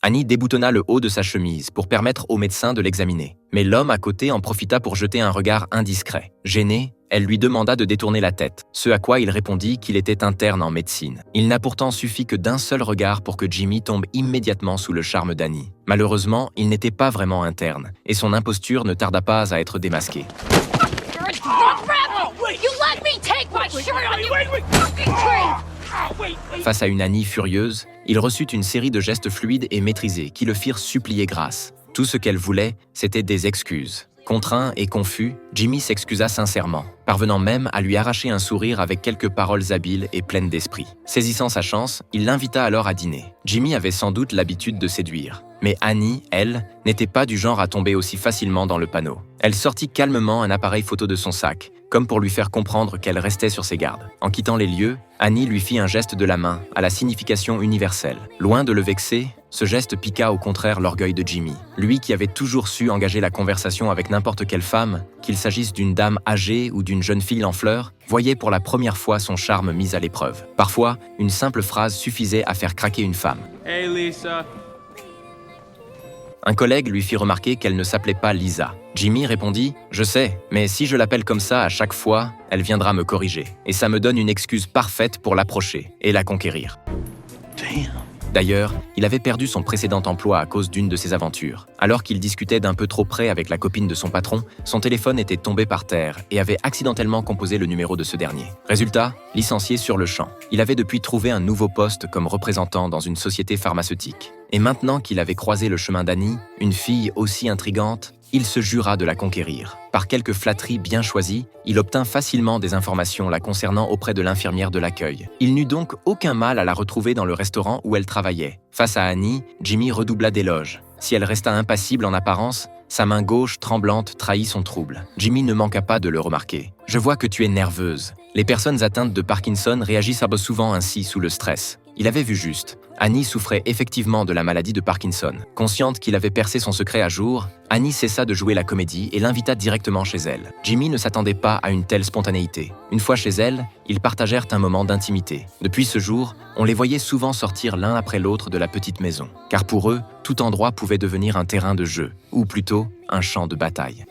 Annie déboutonna le haut de sa chemise pour permettre au médecin de l'examiner. Mais l'homme à côté en profita pour jeter un regard indiscret. Gênée, elle lui demanda de détourner la tête, ce à quoi il répondit qu'il était interne en médecine. Il n'a pourtant suffi que d'un seul regard pour que Jimmy tombe immédiatement sous le charme d'Annie. Malheureusement, il n'était pas vraiment interne, et son imposture ne tarda pas à être démasquée. Face à une Annie furieuse, il reçut une série de gestes fluides et maîtrisés qui le firent supplier grâce. Tout ce qu'elle voulait, c'était des excuses. Contraint et confus, Jimmy s'excusa sincèrement, parvenant même à lui arracher un sourire avec quelques paroles habiles et pleines d'esprit. Saisissant sa chance, il l'invita alors à dîner. Jimmy avait sans doute l'habitude de séduire. Mais Annie, elle, n'était pas du genre à tomber aussi facilement dans le panneau. Elle sortit calmement un appareil photo de son sac, comme pour lui faire comprendre qu'elle restait sur ses gardes. En quittant les lieux, Annie lui fit un geste de la main, à la signification universelle. Loin de le vexer, ce geste piqua au contraire l'orgueil de Jimmy. Lui qui avait toujours su engager la conversation avec n'importe quelle femme, qu'il s'agisse d'une dame âgée ou d'une jeune fille en fleurs, voyait pour la première fois son charme mis à l'épreuve. Parfois, une simple phrase suffisait à faire craquer une femme. Hey Lisa. Un collègue lui fit remarquer qu'elle ne s'appelait pas Lisa. Jimmy répondit « Je sais, mais si je l'appelle comme ça à chaque fois, elle viendra me corriger. Et ça me donne une excuse parfaite pour l'approcher et la conquérir. » D'ailleurs, il avait perdu son précédent emploi à cause d'une de ses aventures. Alors qu'il discutait d'un peu trop près avec la copine de son patron, son téléphone était tombé par terre et avait accidentellement composé le numéro de ce dernier. Résultat, licencié sur le champ. Il avait depuis trouvé un nouveau poste comme représentant dans une société pharmaceutique. Et maintenant qu'il avait croisé le chemin d'Annie, une fille aussi intrigante, il se jura de la conquérir. Par quelques flatteries bien choisies, il obtint facilement des informations la concernant auprès de l'infirmière de l'accueil. Il n'eut donc aucun mal à la retrouver dans le restaurant où elle travaillait. Face à Annie, Jimmy redoubla d'éloges. Si elle resta impassible en apparence, sa main gauche tremblante trahit son trouble. Jimmy ne manqua pas de le remarquer. « Je vois que tu es nerveuse. Les personnes atteintes de Parkinson réagissent souvent ainsi sous le stress. » Il avait vu juste. Annie souffrait effectivement de la maladie de Parkinson. Consciente qu'il avait percé son secret à jour, Annie cessa de jouer la comédie et l'invita directement chez elle. Jimmy ne s'attendait pas à une telle spontanéité. Une fois chez elle, ils partagèrent un moment d'intimité. Depuis ce jour, on les voyait souvent sortir l'un après l'autre de la petite maison. Car pour eux, tout endroit pouvait devenir un terrain de jeu, ou plutôt un champ de bataille.